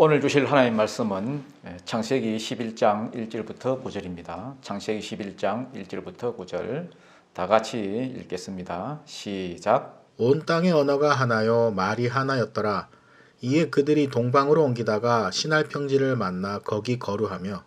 오늘 주실 하나님 말씀은 창세기 11장 1절부터 9절입니다. 창세기 11장 1절부터 9절 다 같이 읽겠습니다. 시작. 온 땅의 언어가 하나요 말이 하나였더라. 이에 그들이 동방으로 옮기다가 시날 평지를 만나 거기 거류하며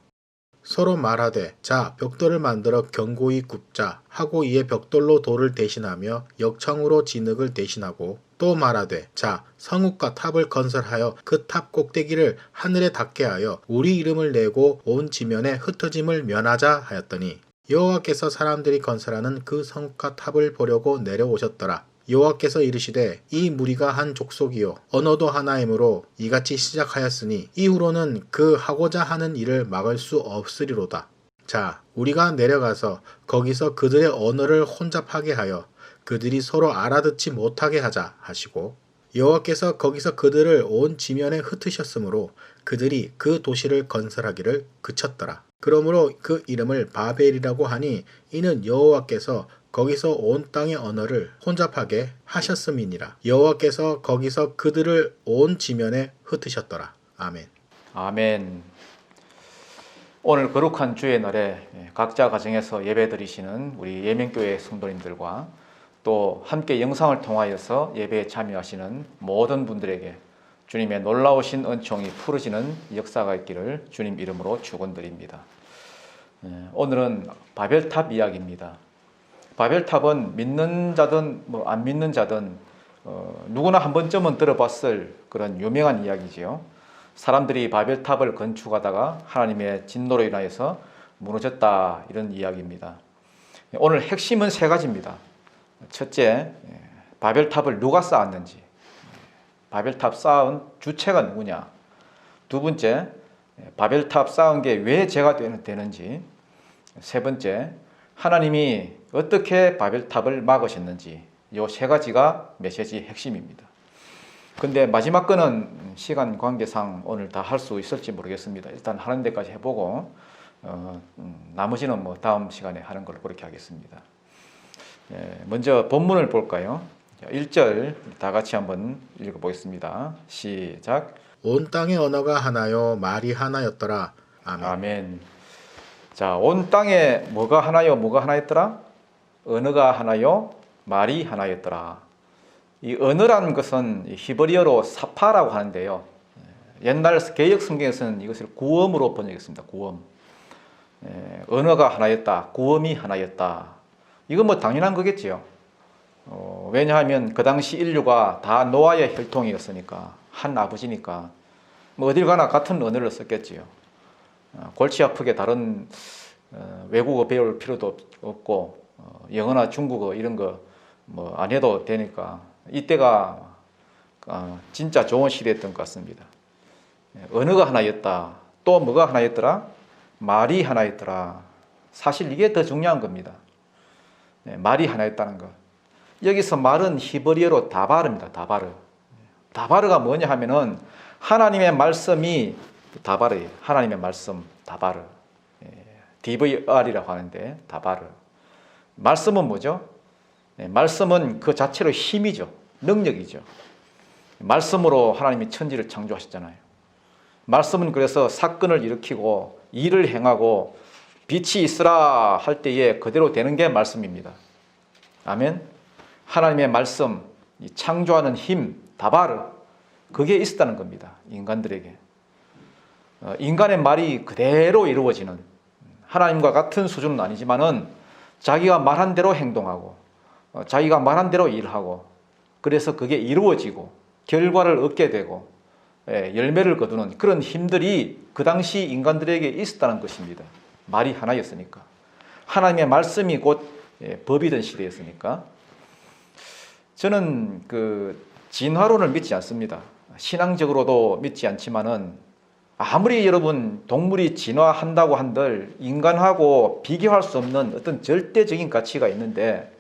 서로 말하되 자 벽돌을 만들어 견고히 굽자 하고 이에 벽돌로 돌을 대신하며 역청으로 진흙을 대신하고 또 말하되 자 성읍과 탑을 건설하여 그 탑 꼭대기를 하늘에 닿게 하여 우리 이름을 내고 온 지면에 흩어짐을 면하자 하였더니 여호와께서 사람들이 건설하는 그 성읍과 탑을 보려고 내려오셨더라. 여호와께서 이르시되 이 무리가 한 족속이요 언어도 하나이므로 이같이 시작하였으니 이후로는 그 하고자 하는 일을 막을 수 없으리로다. 자 우리가 내려가서 거기서 그들의 언어를 혼잡하게 하여 그들이 서로 알아듣지 못하게 하자 하시고 여호와께서 거기서 그들을 온 지면에 흩으셨으므로 그들이 그 도시를 건설하기를 그쳤더라. 그러므로 그 이름을 바벨이라고 하니 이는 여호와께서 거기서 온 땅의 언어를 혼잡하게 하셨음이니라. 여호와께서 거기서 그들을 온 지면에 흩으셨더라. 아멘. 아멘. 오늘 거룩한 주의 날에 각자 가정에서 예배드리시는 우리 예명교회 성도님들과 또 함께 영상을 통하여서 예배에 참여하시는 모든 분들에게 주님의 놀라우신 은총이 풀어지는 역사가 있기를 주님 이름으로 축원드립니다. 오늘은 바벨탑 이야기입니다. 바벨탑은 믿는 자든 안 믿는 자든 누구나 한 번쯤은 들어봤을 그런 유명한 이야기지요. 사람들이 바벨탑을 건축하다가 하나님의 진노로 인하여서 무너졌다, 이런 이야기입니다. 오늘 핵심은 세 가지입니다. 첫째, 바벨탑을 누가 쌓았는지, 바벨탑 쌓은 주체가 누구냐. 두 번째, 바벨탑 쌓은 게 왜 죄가 되는지. 세 번째, 하나님이 어떻게 바벨탑을 막으셨는지. 이 세 가지가 메시지의 핵심입니다. 근데 마지막 거는 시간 관계상 오늘 다 할 수 있을지 모르겠습니다. 일단 하는 데까지 해보고 나머지는 다음 시간에 하는 걸로 그렇게 하겠습니다. 먼저 본문을 볼까요? 1절 다 같이 한번 읽어보겠습니다. 시작. 온 땅의 언어가 하나요 말이 하나였더라. 아멘. 아멘. 자, 온 땅에 뭐가 하나요 뭐가 하나였더라? 언어가 하나요 말이 하나였더라. 이 언어라는 것은 히브리어로 사파라고 하는데요. 옛날 개역 성경에서는 이것을 구엄으로 번역했습니다. 구엄. 언어가 하나였다. 구엄이 하나였다. 이건 당연한 거겠지요. 왜냐하면 그 당시 인류가 다 노아의 혈통이었으니까, 한 아버지니까 어딜 가나 같은 언어를 썼겠지요. 골치 아프게 다른 외국어 배울 필요도 없고 영어나 중국어 이런 거 안 해도 되니까 이때가 진짜 좋은 시대였던 것 같습니다. 언어가 하나였다. 또 뭐가 하나였더라? 말이 하나였더라. 사실 이게 더 중요한 겁니다. 말이 하나였다는 것. 여기서 말은 히브리어로 다바르입니다. 다바르. 다바르가 뭐냐 하면은 하나님의 말씀이 다바르예요. 하나님의 말씀, 다바르. DVR이라고 하는데 다바르. 말씀은 뭐죠? 말씀은 그 자체로 힘이죠. 능력이죠. 말씀으로 하나님이 천지를 창조하셨잖아요. 말씀은 그래서 사건을 일으키고 일을 행하고 빛이 있으라 할 때에 그대로 되는 게 말씀입니다. 아멘. 하나님의 말씀, 창조하는 힘, 다바르, 그게 있었다는 겁니다. 인간들에게. 인간의 말이 그대로 이루어지는, 하나님과 같은 수준은 아니지만은 자기가 말한 대로 행동하고 자기가 말한 대로 일하고, 그래서 그게 이루어지고 결과를 얻게 되고 열매를 거두는 그런 힘들이 그 당시 인간들에게 있었다는 것입니다. 말이 하나였으니까. 하나님의 말씀이 곧 법이던 시대였으니까. 저는 그 진화론을 믿지 않습니다. 신앙적으로도 믿지 않지만은 아무리 여러분 동물이 진화한다고 한들 인간하고 비교할 수 없는 어떤 절대적인 가치가 있는데,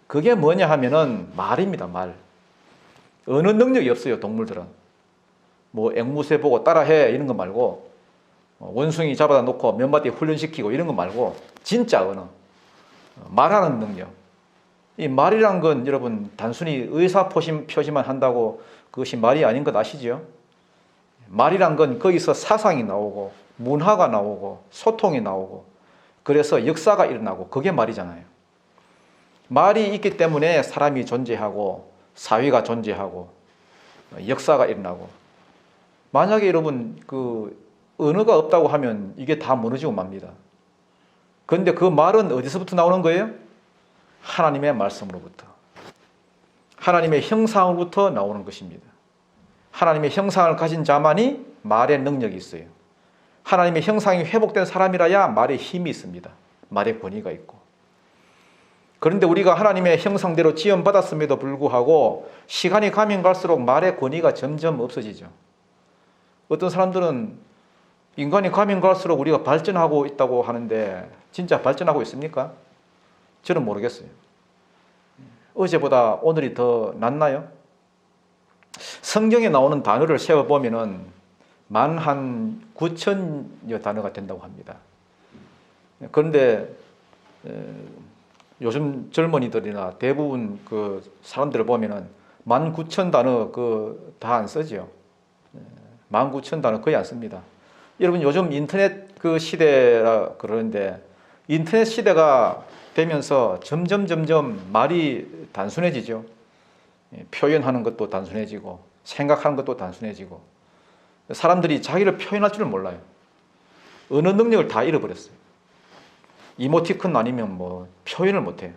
그게 뭐냐 하면은 말입니다. 말. 어느 능력이 없어요. 동물들은. 앵무새 보고 따라해 이런 거 말고, 원숭이 잡아다 놓고 몇 마디 훈련시키고 이런 거 말고, 진짜 언어, 말하는 능력. 이 말이란 건 여러분 단순히 의사 표시만 한다고 그것이 말이 아닌 것 아시죠? 말이란 건 거기서 사상이 나오고 문화가 나오고 소통이 나오고 그래서 역사가 일어나고 그게 말이잖아요. 말이 있기 때문에 사람이 존재하고 사회가 존재하고 역사가 일어나고 만약에 여러분 그 언어가 없다고 하면 이게 다 무너지고 맙니다. 그런데 그 말은 어디서부터 나오는 거예요? 하나님의 말씀으로부터. 하나님의 형상으로부터 나오는 것입니다. 하나님의 형상을 가진 자만이 말의 능력이 있어요. 하나님의 형상이 회복된 사람이라야 말에 힘이 있습니다. 말의 권위가 있고. 그런데 우리가 하나님의 형상대로 지음받았음에도 불구하고 시간이 가면 갈수록 말의 권위가 점점 없어지죠. 어떤 사람들은 인간이 가면 갈수록 우리가 발전하고 있다고 하는데 진짜 발전하고 있습니까? 저는 모르겠어요. 어제보다 오늘이 더 낫나요? 성경에 나오는 단어를 세어보면은 만 한 9천여 단어가 된다고 합니다. 그런데 요즘 젊은이들이나 대부분 그 사람들을 보면은 19,000 단어 다 안 쓰죠. 19,000 단어 거의 안 씁니다. 여러분 요즘 인터넷 그 시대라 그러는데 인터넷 시대가 되면서 점점 말이 단순해지죠. 표현하는 것도 단순해지고 생각하는 것도 단순해지고 사람들이 자기를 표현할 줄을 몰라요. 언어 능력을 다 잃어버렸어요. 이모티콘 아니면 뭐 표현을 못해요.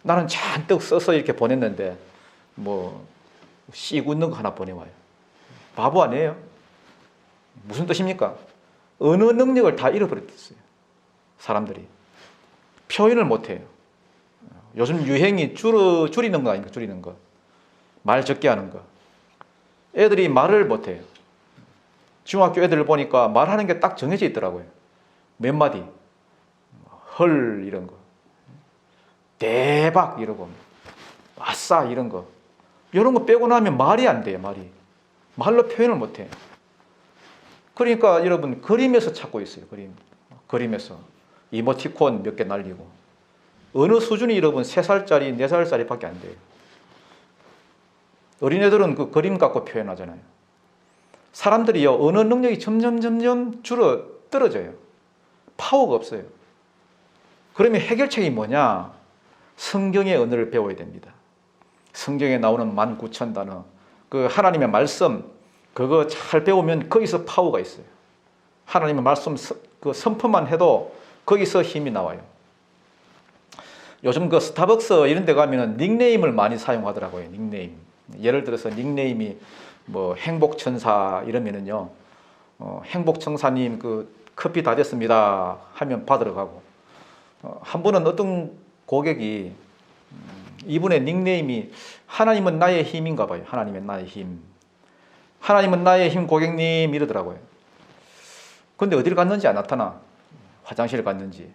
나는 잔뜩 써서 이렇게 보냈는데 뭐 씩 웃는 거 하나 보내와요. 바보 아니에요? 무슨 뜻입니까? 언어 능력을 다 잃어버렸어요. 사람들이 표현을 못해요. 요즘 유행이 줄이는 거 아닙니까? 줄이는 거. 말 적게 하는 거. 애들이 말을 못해요. 중학교 애들을 보니까 말하는 게 딱 정해져 있더라고요. 몇 마디. 헐 이런 거. 대박 이러고. 아싸 이런 거. 이런 거 빼고 나면 말이 안 돼요. 말이. 말로 표현을 못해요. 그러니까 여러분 그림에서 찾고 있어요. 그림에서. 이모티콘 몇 개 날리고. 어느 수준이 여러분 3살짜리, 4살짜리 밖에 안 돼요. 어린애들은 그 그림 갖고 표현하잖아요. 사람들이요, 언어 능력이 점점 떨어져요. 파워가 없어요. 그러면 해결책이 뭐냐? 성경의 언어를 배워야 됩니다. 성경에 나오는 19,000 단어, 그 하나님의 말씀, 그거 잘 배우면 거기서 파워가 있어요. 하나님의 말씀 그 선포만 해도 거기서 힘이 나와요. 요즘 그 스타벅스 이런 데 가면은 닉네임을 많이 사용하더라고요. 닉네임. 예를 들어서 닉네임이 뭐 행복천사 이러면은요, 행복천사님 그 커피 다 됐습니다 하면 받으러 가고, 한 번은 어떤 고객이 이분의 닉네임이 하나님은 나의 힘인가 봐요. 하나님은 나의 힘. 하나님은 나의 힘 고객님 이러더라고요. 근데 어디를 갔는지 안 나타나. 화장실을 갔는지.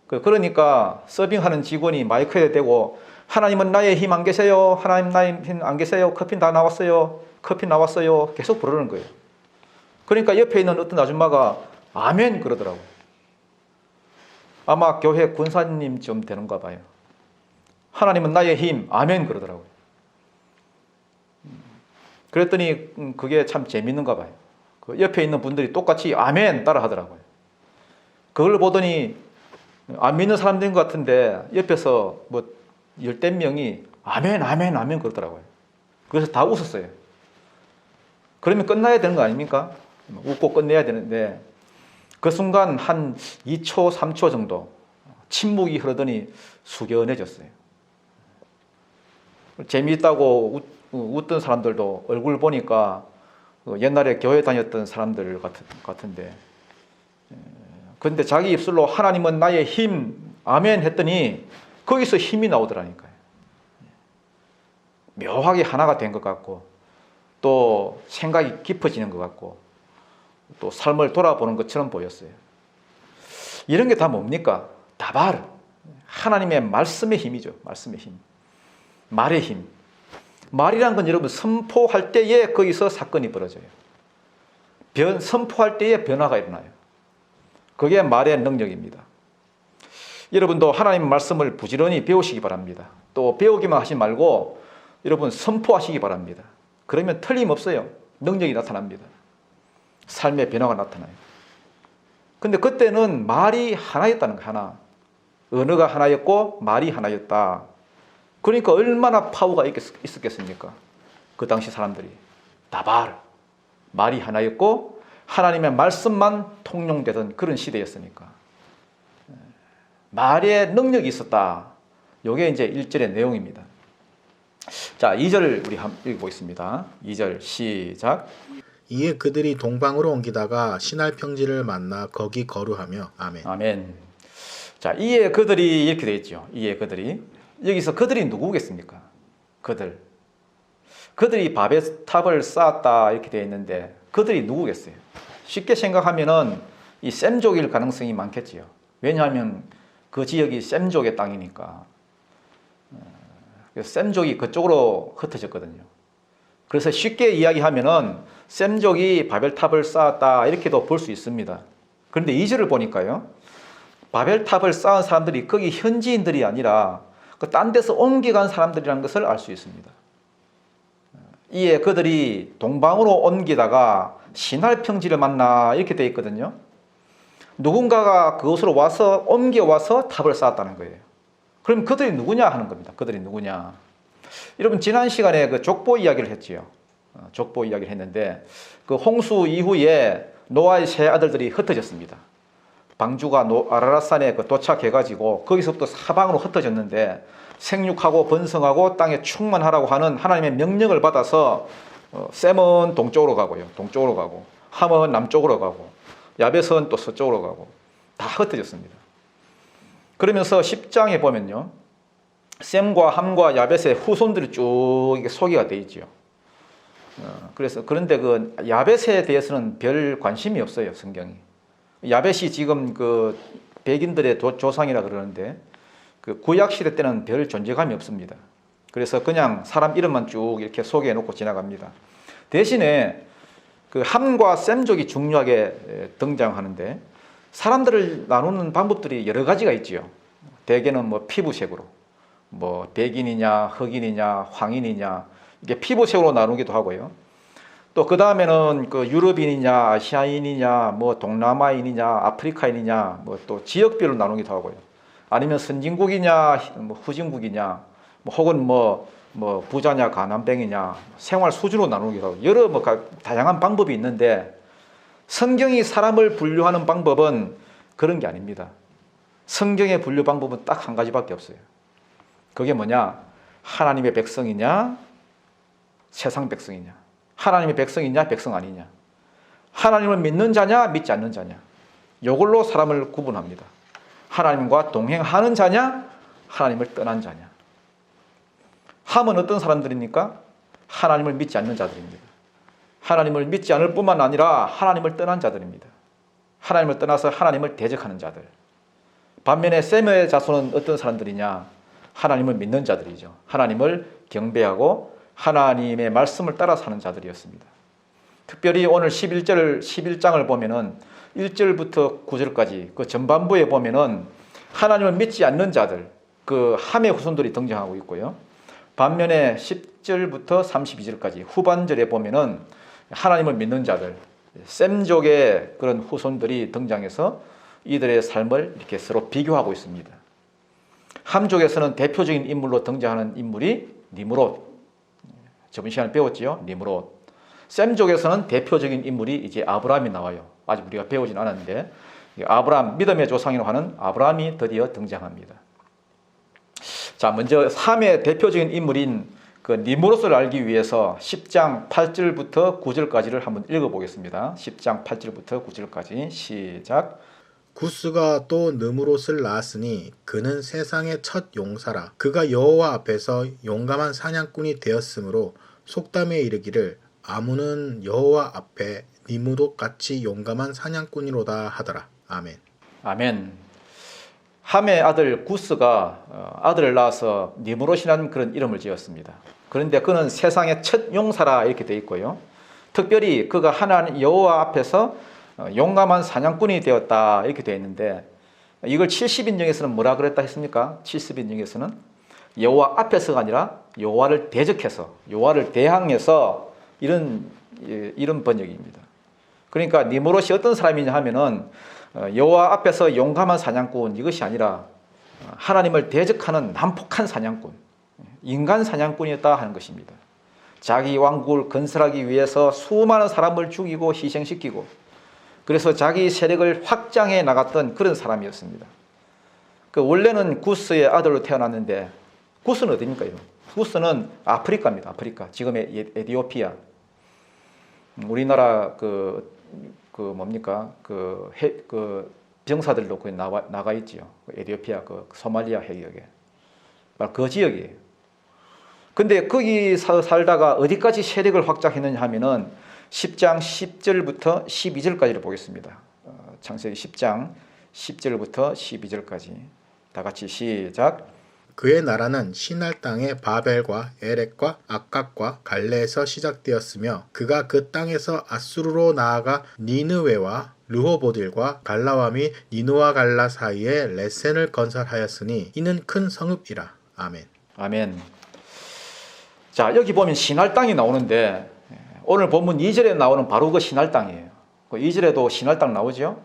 그러니까 서빙하는 직원이 마이크에 대고 하나님은 나의 힘 안 계세요. 하나님 나의 힘 안 계세요. 커피 다 나왔어요. 커피 나왔어요. 계속 부르는 거예요. 그러니까 옆에 있는 어떤 아줌마가 아멘 그러더라고요. 아마 교회 군사님쯤 되는가 봐요. 하나님은 나의 힘 아멘 그러더라고요. 그랬더니 그게 참 재밌는가 봐요. 그 옆에 있는 분들이 똑같이 아멘 따라 하더라고요. 그걸 보더니 안 믿는 사람들인 것 같은데 옆에서 뭐 10대 명이 아멘 아멘 아멘 그러더라고요. 그래서 다 웃었어요. 그러면 끝나야 되는 거 아닙니까? 웃고 끝내야 되는데 그 순간 한 2초 3초 정도 침묵이 흐르더니 숙연해졌어요. 재미있다고 웃던 사람들도 얼굴 보니까 옛날에 교회 다녔던 사람들 같은데, 근데 자기 입술로 하나님은 나의 힘 아멘 했더니 거기서 힘이 나오더라니까요. 묘하게 하나가 된 것 같고 또 생각이 깊어지는 것 같고 또 삶을 돌아보는 것처럼 보였어요. 이런 게 다 뭡니까? 다발 하나님의 말씀의 힘이죠. 말씀의 힘, 말의 힘. 말이란 건 여러분 선포할 때에 거기서 사건이 벌어져요. 선포할 때에 변화가 일어나요. 그게 말의 능력입니다. 여러분도 하나님의 말씀을 부지런히 배우시기 바랍니다. 또 배우기만 하지 말고 여러분 선포하시기 바랍니다. 그러면 틀림없어요. 능력이 나타납니다. 삶의 변화가 나타나요. 근데 그때는 말이 하나였다는 거, 하나. 언어가 하나였고 말이 하나였다. 그러니까 얼마나 파워가 있었겠습니까? 그 당시 사람들이. 다발. 말이 하나였고 하나님의 말씀만 통용되던 그런 시대였으니까. 말에 능력이 있었다. 이게 이제 1절의 내용입니다. 자, 2절 우리 한번 읽어보겠습니다. 2절 시작. 이에 그들이 동방으로 옮기다가 신할 평지를 만나 거기 거류하며 아멘. 아멘. 자, 이에 그들이 이렇게 되어 있죠. 이에 그들이. 여기서 그들이 누구겠습니까? 그들이 바벨 탑을 쌓았다 이렇게 되어 있는데 그들이 누구겠어요? 쉽게 생각하면은 이 셈족일 가능성이 많겠지요. 왜냐하면 그 지역이 셈족의 땅이니까. 셈족이 그쪽으로 흩어졌거든요. 그래서 쉽게 이야기하면은 셈족이 바벨탑을 쌓았다 이렇게도 볼 수 있습니다. 그런데 2절을 보니까요. 바벨탑을 쌓은 사람들이 거기 현지인들이 아니라 그 딴 데서 옮겨간 사람들이라는 것을 알 수 있습니다. 이에 그들이 동방으로 옮기다가 신할 평지를 만나 이렇게 되어 있거든요. 누군가가 그곳으로 와서 옮겨와서 탑을 쌓았다는 거예요. 그럼 그들이 누구냐 하는 겁니다. 그들이 누구냐. 여러분 지난 시간에 그 족보 이야기를 했지요. 족보 이야기를 했는데 그 홍수 이후에 노아의 세 아들들이 흩어졌습니다. 방주가 아라랏산에 도착해가지고 거기서부터 사방으로 흩어졌는데 생육하고 번성하고 땅에 충만하라고 하는 하나님의 명령을 받아서 셈은 동쪽으로 가고요. 동쪽으로 가고 함은 남쪽으로 가고 야벳은 또 서쪽으로 가고 다 흩어졌습니다. 그러면서 10장에 보면요. 셈과 함과 야벳의 후손들이 쭉 이게 소개가 되어 있죠. 그런데 그 야벳에 대해서는 별 관심이 없어요. 성경이. 야벳이 지금 그 백인들의 조상이라 그러는데 그 구약 시대 때는 별 존재감이 없습니다. 그래서 그냥 사람 이름만 쭉 이렇게 소개해 놓고 지나갑니다. 대신에 그 함과 셈족이 중요하게 등장하는데 사람들을 나누는 방법들이 여러 가지가 있지요. 대개는 뭐 피부색으로, 뭐 백인이냐, 흑인이냐, 황인이냐 이게 피부색으로 나누기도 하고요. 또 그 다음에는 그 유럽인이냐, 아시아인이냐, 뭐 동남아인이냐, 아프리카인이냐, 뭐 또 지역별로 나누기도 하고요. 아니면 선진국이냐, 뭐 후진국이냐, 뭐 혹은 뭐 부자냐, 가난뱅이냐, 생활 수준으로 나누기도 하고 여러 뭐 다양한 방법이 있는데 성경이 사람을 분류하는 방법은 그런 게 아닙니다. 성경의 분류 방법은 딱 한 가지밖에 없어요. 그게 뭐냐? 하나님의 백성이냐, 세상 백성이냐. 하나님의 백성이냐, 백성 아니냐. 하나님을 믿는 자냐, 믿지 않는 자냐. 이걸로 사람을 구분합니다. 하나님과 동행하는 자냐, 하나님을 떠난 자냐. 함은 어떤 사람들입니까? 하나님을 믿지 않는 자들입니다. 하나님을 믿지 않을 뿐만 아니라 하나님을 떠난 자들입니다. 하나님을 떠나서 하나님을 대적하는 자들. 반면에 셈의 자손은 어떤 사람들이냐? 하나님을 믿는 자들이죠. 하나님을 경배하고 하나님의 말씀을 따라 사는 자들이었습니다. 특별히 오늘 11장을 보면은 1절부터 9절까지 그 전반부에 보면은 하나님을 믿지 않는 자들, 그 함의 후손들이 등장하고 있고요. 반면에 10절부터 32절까지 후반절에 보면은 하나님을 믿는 자들, 셈족의 그런 후손들이 등장해서 이들의 삶을 이렇게 서로 비교하고 있습니다. 함족에서는 대표적인 인물로 등장하는 인물이 니므롯. 저번 시간에 배웠지요. 니므롯. 셈족에서는 대표적인 인물이 이제 아브라함이 나와요. 아직 우리가 배우진 않았는데 아브라함, 믿음의 조상이라고 하는 아브라함이 드디어 등장합니다. 자, 먼저 삼의 대표적인 인물인 그 니므롯을 알기 위해서 10장 8절부터 9절까지를 한번 읽어보겠습니다. 10장 8절부터 9절까지 시작. 구스가 또 느무롯을 낳았으니 그는 세상의 첫 용사라. 그가 여호와 앞에서 용감한 사냥꾼이 되었으므로 속담에 이르기를 아문은 여호와 앞에 니므롯 같이 용감한 사냥꾼이로다 하더라. 아멘. 아멘. 함의 아들 구스가 아들을 낳아서 니므롯이라는 그런 이름을 지었습니다. 그런데 그는 세상의 첫 용사라 이렇게 되어 있고요. 특별히 그가 하나님 여호와 앞에서 용감한 사냥꾼이 되었다 이렇게 되어 있는데 이걸 70인정에서는 뭐라 그랬다 했습니까? 70인정에서는 여호와 앞에서가 아니라 여호와를 대적해서 여호와를 대항해서 이런 이런 번역입니다. 그러니까 니므롯이 어떤 사람이냐 하면은 여호와 앞에서 용감한 사냥꾼 이것이 아니라 하나님을 대적하는 난폭한 사냥꾼, 인간 사냥꾼이었다 하는 것입니다. 자기 왕국을 건설하기 위해서 수많은 사람을 죽이고 희생시키고 그래서 자기 세력을 확장해 나갔던 그런 사람이었습니다. 원래는 구스의 아들로 태어났는데 구스는 어디입니까? 구스는 아프리카입니다. 아프리카. 지금의 에티오피아. 우리나라 병사들도 거기 나가 있지요. 에티오피아 소말리아 해역에. 그 지역이에요. 근데 거기서 살다가 어디까지 세력을 확장했느냐 하면은 10장 10절부터 12절까지를 보겠습니다. 창세기 10장 10절부터 12절까지. 다 같이 시작. 그의 나라는 시날 땅의 바벨과 에렉과 악각과 갈레에서 시작되었으며 그가 그 땅에서 아수르로 나아가 니느웨와 르호보딜과 갈라와 및 니누와 갈라 사이에 레센을 건설하였으니 이는 큰 성읍이라. 아멘. 아멘. 자, 여기 보면 시날 땅이 나오는데 오늘 본문 2절에 나오는 바로 그 시날 땅이에요. 2절에도 시날 땅 나오죠.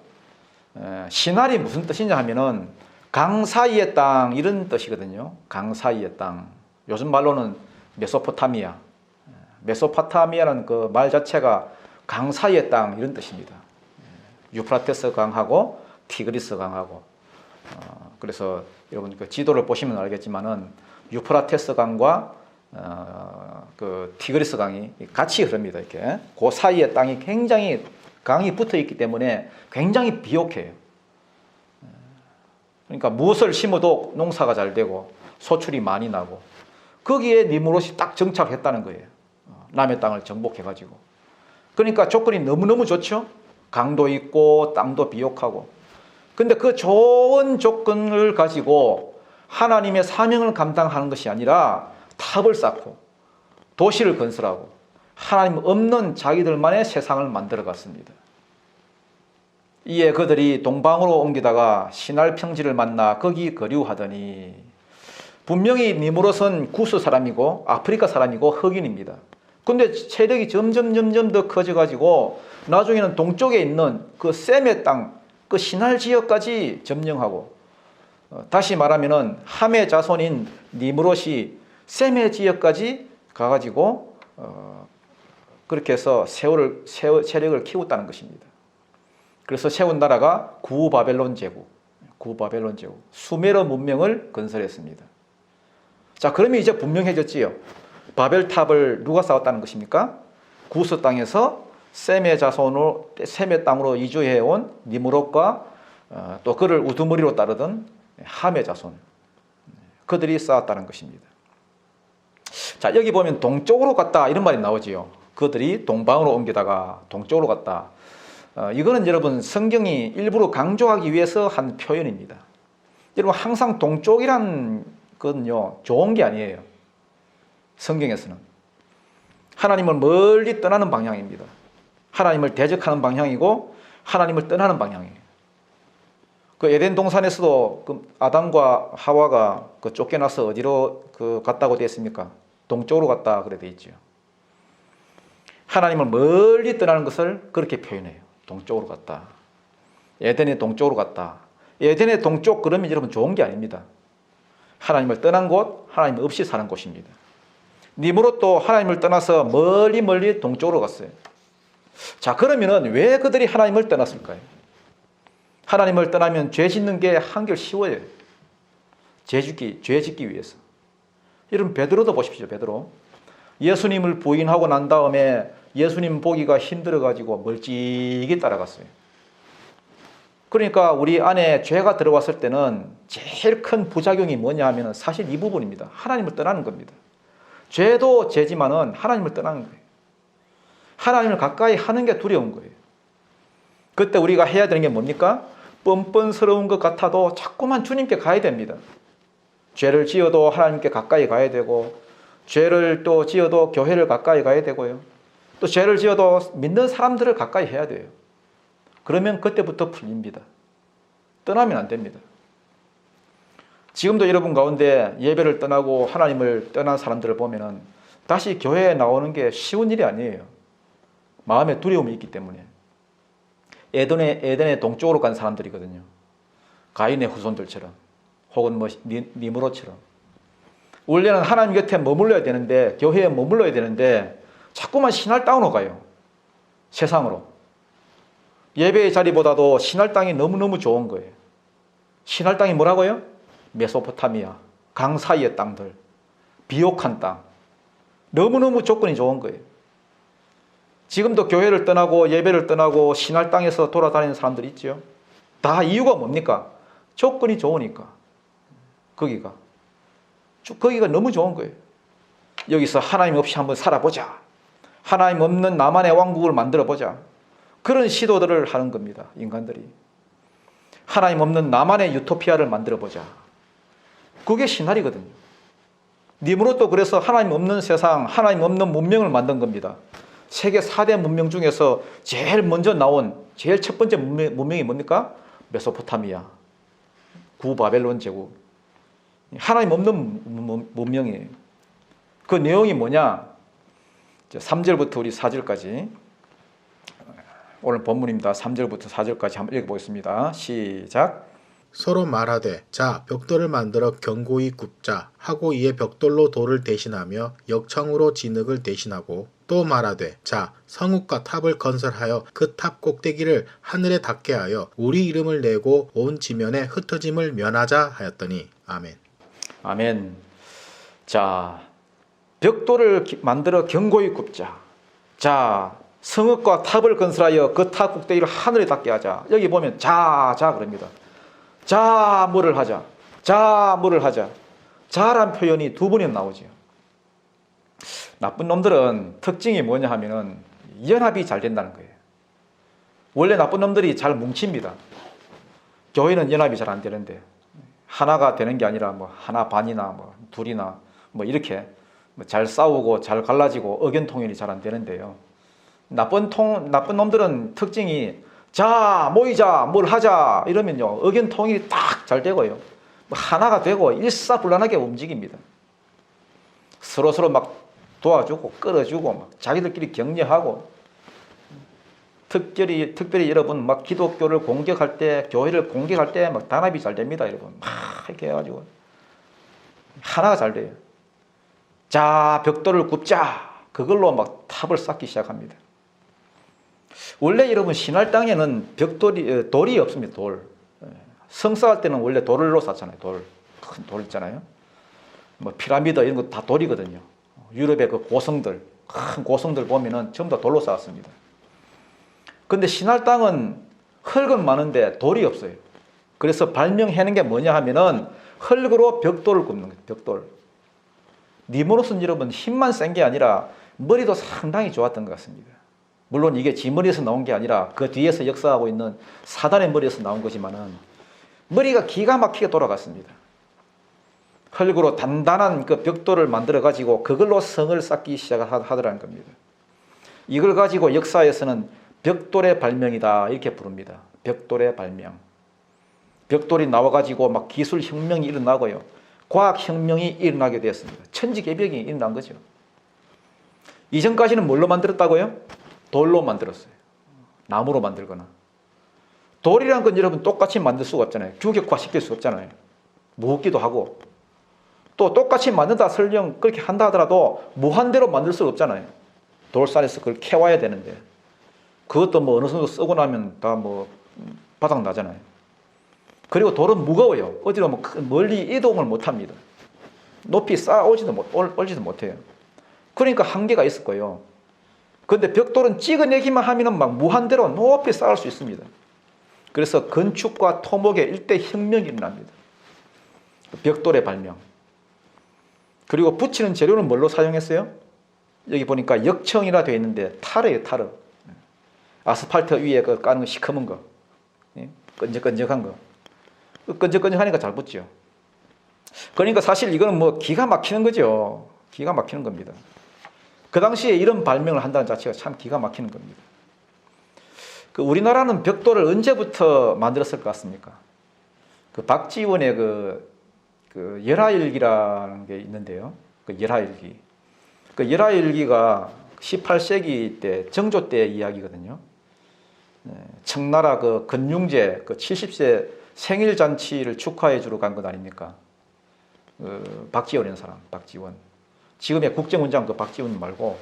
시날이 무슨 뜻이냐 하면은 강 사이의 땅 이런 뜻이거든요. 강 사이의 땅. 요즘 말로는 메소포타미아. 메소포타미아라는 그 말 자체가 강 사이의 땅 이런 뜻입니다. 유프라테스 강하고 티그리스 강하고. 그래서 여러분 그 지도를 보시면 알겠지만은 유프라테스 강과 그 티그리스 강이 같이 흐릅니다. 이렇게 그 사이의 땅이 굉장히 강이 붙어 있기 때문에 굉장히 비옥해요. 그러니까 무엇을 심어도 농사가 잘 되고 소출이 많이 나고 거기에 니므롯이 딱 정착했다는 거예요. 남의 땅을 정복해가지고. 그러니까 조건이 너무너무 좋죠. 강도 있고 땅도 비옥하고. 근데 그 좋은 조건을 가지고 하나님의 사명을 감당하는 것이 아니라 탑을 쌓고 도시를 건설하고 하나님 없는 자기들만의 세상을 만들어 갔습니다. 이에 그들이 동방으로 옮기다가 시날 평지를 만나 거기 거류하더니 분명히 니므롯은 구스 사람이고 아프리카 사람이고 흑인입니다. 근데 세력이 점점 더 커져가지고 나중에는 동쪽에 있는 그 셈의 땅, 그 시날 지역까지 점령하고 다시 말하면은 함의 자손인 니므롯이 셈의 지역까지 가가지고 그렇게 해서 세력을 키웠다는 것입니다. 그래서 세운 나라가 구바벨론 제국, 수메르 문명을 건설했습니다. 자, 그러면 이제 분명해졌지요. 바벨탑을 누가 쌓았다는 것입니까? 구스 땅에서 셈의 자손으로 셈의 땅으로 이주해온 니므롯과 또 그를 우두머리로 따르던 함의 자손, 그들이 쌓았다는 것입니다. 자, 여기 보면 동쪽으로 갔다 이런 말이 나오지요. 그들이 동방으로 옮기다가 동쪽으로 갔다. 이거는 여러분 성경이 일부러 강조하기 위해서 한 표현입니다. 여러분 항상 동쪽이란 건요 좋은 게 아니에요. 성경에서는 하나님을 멀리 떠나는 방향입니다. 하나님을 대적하는 방향이고 하나님을 떠나는 방향이에요. 그 에덴 동산에서도 그 아담과 하와가 그 쫓겨나서 어디로 갔다고 되어 있습니까? 동쪽으로 갔다 그래 되어 있죠. 하나님을 멀리 떠나는 것을 그렇게 표현해요. 동쪽으로 갔다. 에덴의 동쪽으로 갔다. 에덴의 동쪽 그러면 여러분 좋은 게 아닙니다. 하나님을 떠난 곳, 하나님 없이 사는 곳입니다. 니므롯도 하나님을 떠나서 멀리 동쪽으로 갔어요. 자, 그러면은 왜 그들이 하나님을 떠났을까요? 하나님을 떠나면 죄 짓는 게 한결 쉬워요. 죄 짓기 위해서. 여러분 베드로도 보십시오. 베드로. 예수님을 부인하고 난 다음에 예수님 보기가 힘들어가지고 멀찍이 따라갔어요. 그러니까 우리 안에 죄가 들어왔을 때는 제일 큰 부작용이 뭐냐 하면 사실 이 부분입니다. 하나님을 떠나는 겁니다. 죄도 죄지만은 하나님을 떠나는 거예요. 하나님을 가까이 하는 게 두려운 거예요. 그때 우리가 해야 되는 게 뭡니까? 뻔뻔스러운 것 같아도 자꾸만 주님께 가야 됩니다. 죄를 지어도 하나님께 가까이 가야 되고 죄를 또 지어도 교회를 가까이 가야 되고요. 또 죄를 지어도 믿는 사람들을 가까이 해야 돼요. 그러면 그때부터 풀립니다. 떠나면 안 됩니다. 지금도 여러분 가운데 예배를 떠나고 하나님을 떠난 사람들을 보면은 다시 교회에 나오는 게 쉬운 일이 아니에요. 마음에 두려움이 있기 때문에. 에덴의 동쪽으로 간 사람들이거든요. 가인의 후손들처럼 혹은 뭐 니므롯처럼. 원래는 하나님 곁에 머물러야 되는데, 교회에 머물러야 되는데 자꾸만 신할 땅으로 가요. 세상으로. 예배의 자리보다도 신할 땅이 너무너무 좋은 거예요. 신할 땅이 뭐라고요? 메소포타미아, 강 사이의 땅들, 비옥한 땅. 너무너무 조건이 좋은 거예요. 지금도 교회를 떠나고 예배를 떠나고 신할 땅에서 돌아다니는 사람들이 있죠. 다 이유가 뭡니까? 조건이 좋으니까. 거기가 너무 좋은 거예요. 여기서 하나님 없이 한번 살아보자. 하나님 없는 나만의 왕국을 만들어보자. 그런 시도들을 하는 겁니다. 인간들이. 하나님 없는 나만의 유토피아를 만들어보자. 그게 신할이거든요. 니므롯도 그래서 하나님 없는 세상, 하나님 없는 문명을 만든 겁니다. 세계 4대 문명 중에서 제일 먼저 나온 제일 첫 번째 문명이 뭡니까? 메소포타미아, 구바벨론 제국. 하나님 없는 문명이에요. 그 내용이 뭐냐? 3절부터 우리 4절까지. 오늘 본문입니다. 3절부터 4절까지 한번 읽어보겠습니다. 시작. 서로 말하되 자 벽돌을 만들어 견고히 굽자 하고 이에 벽돌로 돌을 대신하며 역청으로 진흙을 대신하고 또 말하되 자 성읍과 탑을 건설하여 그 탑 꼭대기를 하늘에 닿게 하여 우리 이름을 내고 온 지면에 흩어짐을 면하자 하였더니 아멘. 아멘. 자, 벽돌을 만들어 견고히 굽자. 자, 성읍과 탑을 건설하여 그 탑 꼭대기를 하늘에 닿게 하자. 여기 보면 자 그럽니다. 자, 뭐를 하자. 자, 뭐를 하자. 자란 표현이 두 번이나 나오죠. 나쁜 놈들은 특징이 뭐냐 하면은 연합이 잘 된다는 거예요. 원래 나쁜 놈들이 잘 뭉칩니다. 교회는 연합이 잘 안 되는데 하나가 되는 게 아니라 뭐 하나 반이나 뭐 둘이나 뭐 이렇게 잘 싸우고 잘 갈라지고 의견 통일이 잘 안 되는데요. 나쁜 놈들은 특징이 자 모이자 뭘 하자 이러면요 의견 통일이 딱 잘 되고요 하나가 되고 일사불란하게 움직입니다. 서로 막 도와주고 끌어주고 막 자기들끼리 격려하고 특별히 여러분 막 기독교를 공격할 때 교회를 공격할 때 막 단합이 잘 됩니다. 여러분 막 이렇게 해가지고 하나가 잘 돼요. 자 벽돌을 굽자 그걸로 막 탑을 쌓기 시작합니다. 원래 여러분 신할 땅에는 돌이 없습니다. 돌. 성사할 때는 원래 돌로 쌓잖아요. 큰 돌 있잖아요. 뭐 피라미드 이런 거 다 돌이거든요. 유럽의 그 고성들, 큰 고성들 보면은 전부 다 돌로 쌓았습니다. 근데 신할 땅은 흙은 많은데 돌이 없어요. 그래서 발명해낸 게 뭐냐 하면은 흙으로 벽돌을 굽는 거예요. 벽돌. 니므롯은 여러분 힘만 센 게 아니라 머리도 상당히 좋았던 것 같습니다. 물론 이게 지 머리에서 나온 게 아니라 그 뒤에서 역사하고 있는 사단의 머리에서 나온 거지만은 머리가 기가 막히게 돌아갔습니다. 흙으로 단단한 그 벽돌을 만들어 가지고 그걸로 성을 쌓기 시작하더라는 겁니다. 이걸 가지고 역사에서는 벽돌의 발명이다 이렇게 부릅니다. 벽돌의 발명. 벽돌이 나와 가지고 막 기술 혁명이 일어나고요. 과학 혁명이 일어나게 되었습니다. 천지개벽이 일어난 거죠. 이전까지는 뭘로 만들었다고요? 돌로 만들었어요. 나무로 만들거나. 돌이란 건 여러분 똑같이 만들 수가 없잖아요. 규격화시킬 수 없잖아요. 무겁기도 하고. 또 똑같이 만든다 설령 그렇게 한다 하더라도 무한대로 만들 수가 없잖아요. 돌산에서 그걸 캐와야 되는데. 그것도 뭐 어느 정도 쓰고 나면 다 뭐 바닥 나잖아요. 그리고 돌은 무거워요. 어디로 뭐 멀리 이동을 못 합니다. 높이 올지도 못해요. 그러니까 한계가 있을 거예요. 그런데 벽돌은 찍어내기만 하면 막 무한대로 높이 쌓을 수 있습니다. 그래서 건축과 토목의 일대 혁명이 일어납니다. 벽돌의 발명. 그리고 붙이는 재료는 뭘로 사용했어요? 여기 보니까 역청이라 되어 있는데 타르예요, 타르. 아스팔트 위에 그 까는 거 시커먼 거. 끈적끈적한 거. 끈적끈적하니까 잘 붙죠. 그러니까 사실 이거는 뭐 기가 막히는 거죠. 기가 막히는 겁니다. 그 당시에 이런 발명을 한다는 자체가 참 기가 막히는 겁니다. 그 우리나라는 벽돌을 언제부터 만들었을 것 같습니까? 그 박지원의 그 열하일기라는 게 있는데요. 그 열하일기. 그 열하일기가 18세기 때 정조 때 이야기거든요. 청나라 그 건융제 그 70세 생일 잔치를 축하해 주러 간 것 아닙니까? 박지원이라는 사람, 박지원. 지금의 국정원장 그 박지원 말고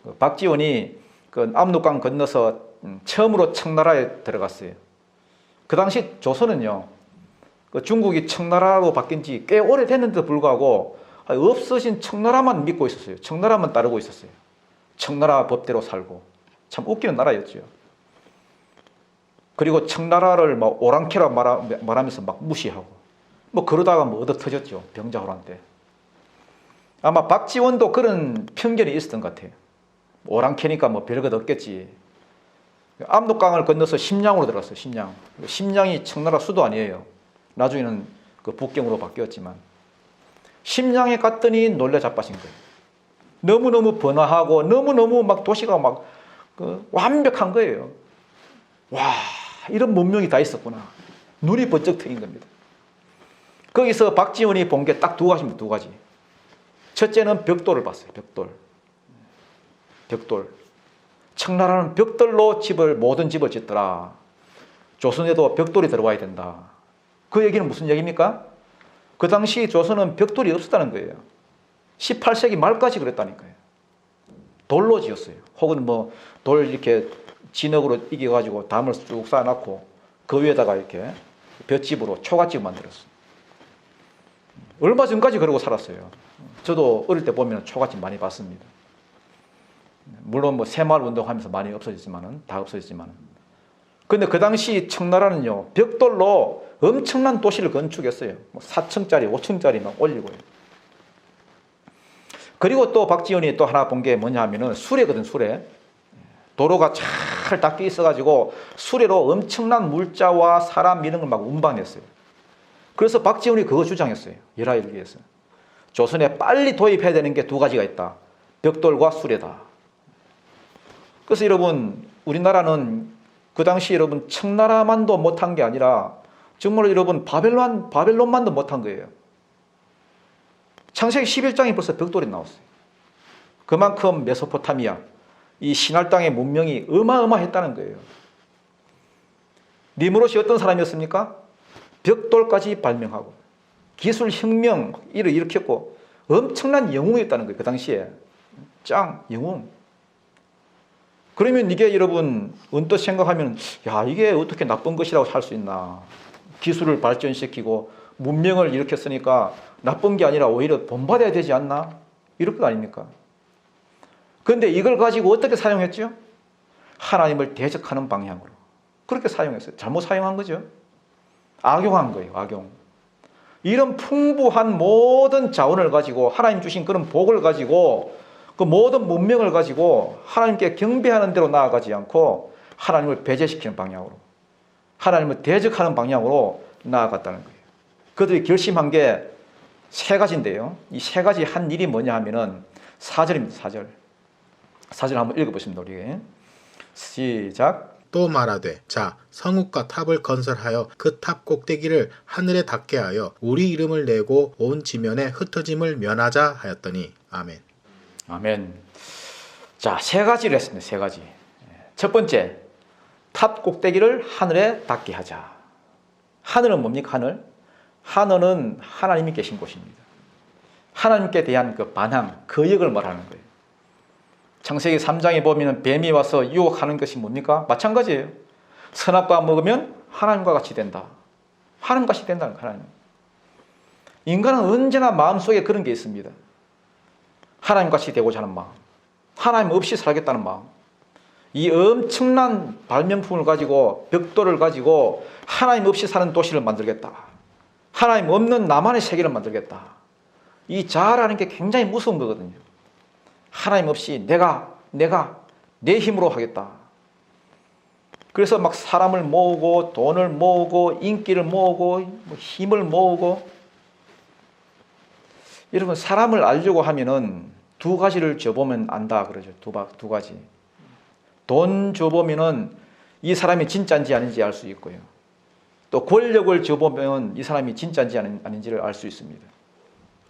그 박지원이 그 압록강 건너서 처음으로 청나라에 들어갔어요. 그 당시 조선은요, 그 중국이 청나라로 바뀐 지 꽤 오래됐는데도 불구하고 없어진 청나라만 믿고 있었어요. 청나라만 따르고 있었어요. 청나라 법대로 살고 참 웃기는 나라였죠. 그리고 청나라를 막 오랑캐라 말하면서 막 무시하고 뭐 그러다가 뭐 얻어 터졌죠. 병자호란 때. 아마 박지원도 그런 편견이 있었던 것 같아요. 오랑캐니까 뭐 별것 없겠지. 압록강을 건너서 심양으로 들어갔어요. 심양. 심양이 청나라 수도 아니에요. 나중에는 그 북경으로 바뀌었지만 심양에 갔더니 놀래 자빠진 거예요. 너무너무 번화하고 너무너무 막 도시가 막 그 완벽한 거예요. 와, 이런 문명이 다 있었구나. 눈이 번쩍 트인 겁니다. 거기서 박지원이 본 게 딱 두 가지입니다. 두 가지. 첫째는 벽돌을 봤어요. 벽돌. 청나라는 벽돌로 모든 집을 짓더라. 조선에도 벽돌이 들어와야 된다. 그 얘기는 무슨 얘기입니까? 그 당시 조선은 벽돌이 없었다는 거예요. 18세기 말까지 그랬다니까요. 돌로 지었어요. 혹은 뭐 돌 이렇게 진흙으로 이겨가지고 담을 쭉 쌓아놓고 그 위에다가 이렇게 볏집으로 초가집 만들었어요. 얼마 전까지 그러고 살았어요. 저도 어릴 때 보면 초가집 많이 봤습니다. 물론 뭐 새마을 운동하면서 많이 없어졌지만은 다 없어졌지만은. 근데 그 당시 청나라는요, 벽돌로 엄청난 도시를 건축했어요. 뭐 4층짜리, 5층짜리 막 올리고요. 그리고 또 박지원이 또 하나 본 게 뭐냐 하면은 수레거든, 수레. 도로가 잘 닦여 있어가지고 수레로 엄청난 물자와 사람 이런 걸 막 운반했어요. 그래서 박지원이 그거 주장했어요. 열하일을 위해서. 조선에 빨리 도입해야 되는 게 두 가지가 있다. 벽돌과 수레다. 그래서 여러분, 우리나라는 그 당시 여러분 청나라만도 못한 게 아니라 정말 여러분 바벨론만도 못한 거예요. 창세기 11장에 벌써 벽돌이 나왔어요. 그만큼 메소포타미아, 이 신할 땅의 문명이 어마어마했다는 거예요. 니무롯이 어떤 사람이었습니까? 벽돌까지 발명하고 기술혁명 일을 일으켰고 엄청난 영웅이었다는 거예요. 그 당시에 짱 영웅. 그러면 이게 여러분 언뜻 생각하면 야, 이게 어떻게 나쁜 것이라고 할 수 있나. 기술을 발전시키고 문명을 일으켰으니까 나쁜 게 아니라 오히려 본받아야 되지 않나? 이럴 것 아닙니까? 그런데 이걸 가지고 어떻게 사용했죠? 하나님을 대적하는 방향으로 그렇게 사용했어요. 잘못 사용한 거죠. 악용한 거예요. 악용. 이런 풍부한 모든 자원을 가지고 하나님 주신 그런 복을 가지고 그 모든 문명을 가지고 하나님께 경배하는 대로 나아가지 않고 하나님을 배제시키는 방향으로, 하나님을 대적하는 방향으로 나아갔다는 거예요. 그들이 결심한 게 세 가지인데요. 이 세 가지 한 일이 뭐냐 하면은 4절입니다. 4절. 4절 한번 읽어보십니다. 우리 시작. 또 말하되 자 성읍과 탑을 건설하여 그 탑 꼭대기를 하늘에 닿게 하여 우리 이름을 내고 온 지면에 흩어짐을 면하자 하였더니 아멘. 아멘. 자, 세 가지를 했습니다. 세 가지. 첫 번째, 탑 꼭대기를 하늘에 닿게 하자. 하늘은 뭡니까? 하늘은 하나님이 계신 곳입니다. 하나님께 대한 그 반항, 거역을 말하는 거예요. 창세기 3장에 보면 뱀이 와서 유혹하는 것이 뭡니까? 마찬가지예요. 선악과 먹으면 하나님과 같이 된다. 하나님같이 된다는 거예요. 하나님. 인간은 언제나 마음속에 그런 게 있습니다. 하나님같이 되고자 하는 마음, 하나님 없이 살겠다는 마음. 이 엄청난 발명품을 가지고 벽돌을 가지고 하나님 없이 사는 도시를 만들겠다. 하나님 없는 나만의 세계를 만들겠다. 이 자아라는 게 굉장히 무서운 거거든요. 하나님 없이 내가 내 힘으로 하겠다. 그래서 막 사람을 모으고 돈을 모으고 인기를 모으고 힘을 모으고. 여러분, 사람을 알려고 하면은 두 가지를 줘보면 안다 그러죠. 두 가지. 돈 줘보면은 이 사람이 진짜인지 아닌지 알 수 있고요. 또 권력을 줘보면 이 사람이 진짜인지 아닌지를 알 수 있습니다.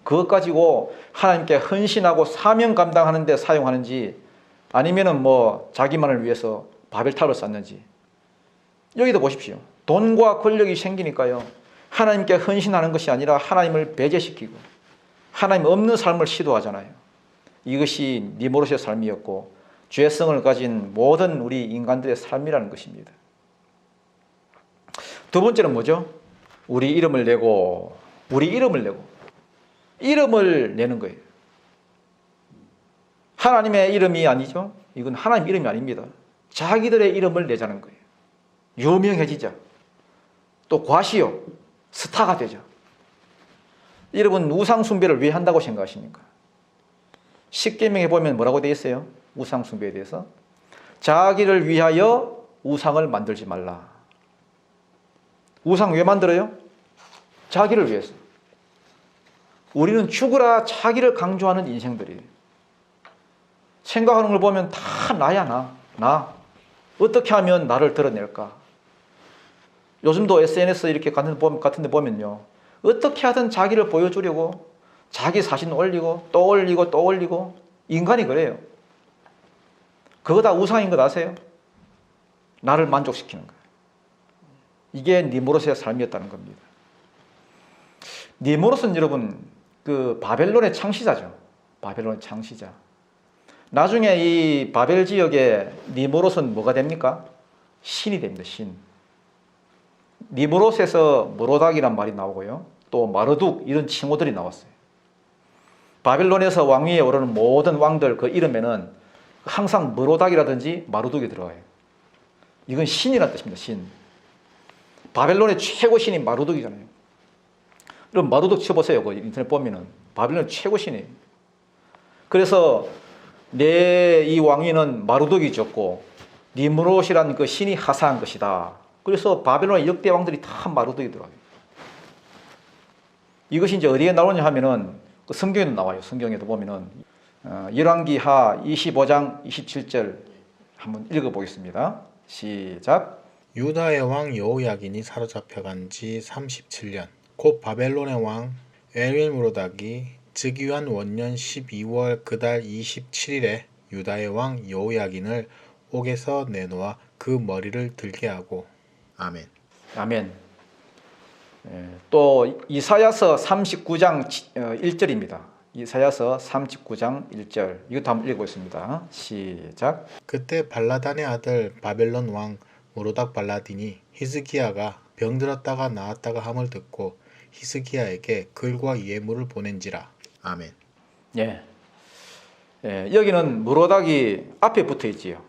그것 가지고 하나님께 헌신하고 사명 감당하는 데 사용하는지 아니면은 뭐 자기만을 위해서 바벨탑을 쌓는지. 여기도 보십시오. 돈과 권력이 생기니까요. 하나님께 헌신하는 것이 아니라 하나님을 배제시키고 하나님 없는 삶을 시도하잖아요. 이것이 니모롯의 삶이었고 죄성을 가진 모든 우리 인간들의 삶이라는 것입니다. 두 번째는 뭐죠? 우리 이름을 내고 이름을 내는 거예요. 하나님의 이름이 아니죠. 이건 하나님 이름이 아닙니다. 자기들의 이름을 내자는 거예요. 유명해지자. 또 과시요. 스타가 되자. 여러분 우상 숭배를 왜 한다고 생각하십니까? 십계명에 보면 뭐라고 되어 있어요? 우상 숭배에 대해서 자기를 위하여 우상을 만들지 말라. 우상 왜 만들어요? 자기를 위해서. 우리는 죽으라 자기를 강조하는 인생들이에요. 생각하는 걸 보면 다 나야 나. 어떻게 하면 나를 드러낼까? 요즘도 SNS 이렇게 같은 데 보면요. 어떻게 하든 자기를 보여주려고 자기 사진 올리고 또 올리고 인간이 그래요. 그거 다 우상인 것 아세요? 나를 만족시키는 거예요. 이게 니모롯의 삶이었다는 겁니다. 니모롯은 여러분 그 바벨론의 창시자죠. 바벨론의 창시자. 나중에 이 바벨 지역에 니모롯은 뭐가 됩니까? 신이 됩니다. 신. 니모롯에서 모로닥이란 말이 나오고요. 또 마르둑 이런 칭호들이 나왔어요. 바벨론에서 왕위에 오르는 모든 왕들 그 이름에는 항상 모로닥이라든지 마르둑이 들어가요. 이건 신이라는 뜻입니다. 신. 바벨론의 최고 신이 마르둑이잖아요. 그럼 마르둑 쳐보세요. 그 인터넷 보면은 바벨론 최고 신이에요. 그래서 내 이 왕위는 마르둑이 졌고 니므롯이라는 그 신이 하사한 것이다. 그래서 바벨론의 역대 왕들이 다 마르둑이 들어가요. 이것이 이제 어디에 나오냐 하면은 그 성경에도 나와요. 성경에도 보면은 열왕기하 25장 27절 한번 읽어보겠습니다. 시작. 유다의 왕 여호야긴이 사로잡혀간 지 37년 곧 바벨론의 왕 엘윌무로닥이 즉위한 원년 12월 그달 27일에 유다의 왕 여호야긴을 옥에서 내놓아 그 머리를 들게 하고. 아멘. 아멘. 또 이사야서 39장 1절입니다. 이사야서 39장 1절 이것도 한번 읽어보겠습니다. 시작. 그때 발라단의 아들 바벨론 왕 모로닥 발라딘이 히스기야가 병들었다가 나았다가 함을 듣고 히스기야에게 글과 예물을 보낸지라. 아멘. 예. 여기는 모로닥이 앞에 붙어 있지요.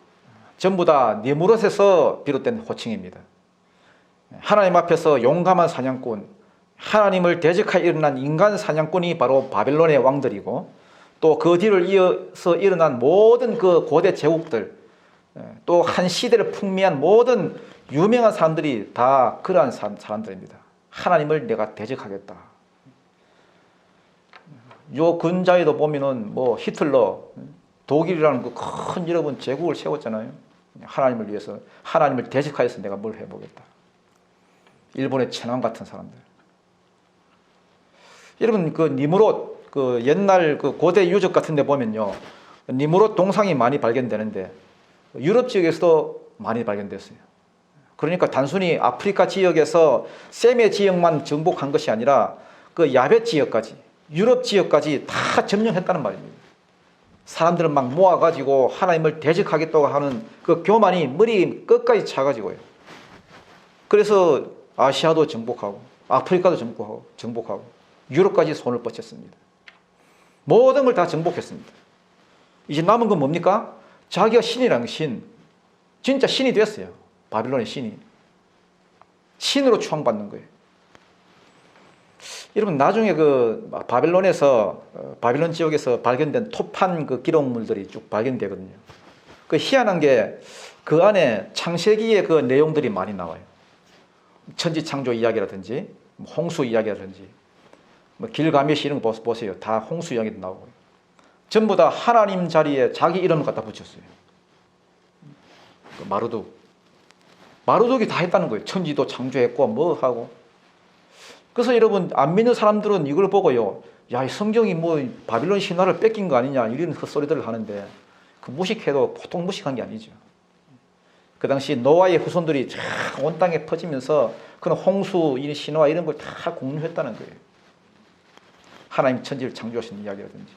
전부 다 니므롯에서 비롯된 호칭입니다. 하나님 앞에서 용감한 사냥꾼, 하나님을 대적하여 일어난 인간 사냥꾼이 바로 바벨론의 왕들이고 또 그 뒤를 이어서 일어난 모든 그 고대 제국들 또 한 시대를 풍미한 모든 유명한 사람들이 다 그러한 사람들입니다. 하나님을 내가 대적하겠다. 요 근자에도 보면은 뭐 히틀러, 독일이라는 그 큰 여러분 제국을 세웠잖아요. 하나님을 위해서, 하나님을 대적하여서 내가 뭘 해보겠다. 일본의 천황 같은 사람들. 여러분 그 니므롯 그 옛날 그 고대 유적 같은 데 보면요. 니므롯 동상이 많이 발견되는데 유럽 지역에서도 많이 발견됐어요. 그러니까 단순히 아프리카 지역에서 세메 지역만 정복한 것이 아니라 그 야벳 지역까지 유럽 지역까지 다 점령했다는 말입니다. 사람들을 막 모아가지고 하나님을 대적하겠다고 하는 그 교만이 머리 끝까지 차가지고요. 그래서 아시아도 정복하고 아프리카도 정복하고 유럽까지 손을 뻗쳤습니다. 모든 걸 다 정복했습니다. 이제 남은 건 뭡니까? 자기가 신이라는 신. 진짜 신이 됐어요. 바빌론의 신이. 신으로 추앙받는 거예요. 여러분 나중에 그 바벨론에서 바빌론 지역에서 발견된 토판 그 기록물들이 쭉 발견되거든요. 그 희한한 게 그 안에 창세기의 그 내용들이 많이 나와요. 천지 창조 이야기라든지 홍수 이야기라든지 뭐 길가메시 이런 거 보세요. 다 홍수 이야기도 나오고 전부 다 하나님 자리에 자기 이름을 갖다 붙였어요. 그 마르둑이 다 했다는 거예요. 천지도 창조했고 뭐 하고. 그래서 여러분 안 믿는 사람들은 이걸 보고요. 야, 이 성경이 뭐 바빌론 신화를 뺏긴 거 아니냐 이런 헛소리들을 하는데 그 무식해도 보통 무식한 게 아니죠. 그 당시 노아의 후손들이 온 땅에 퍼지면서 그런 홍수, 신화 이런 걸 다 공유했다는 거예요. 하나님 천지를 창조하신 이야기라든지.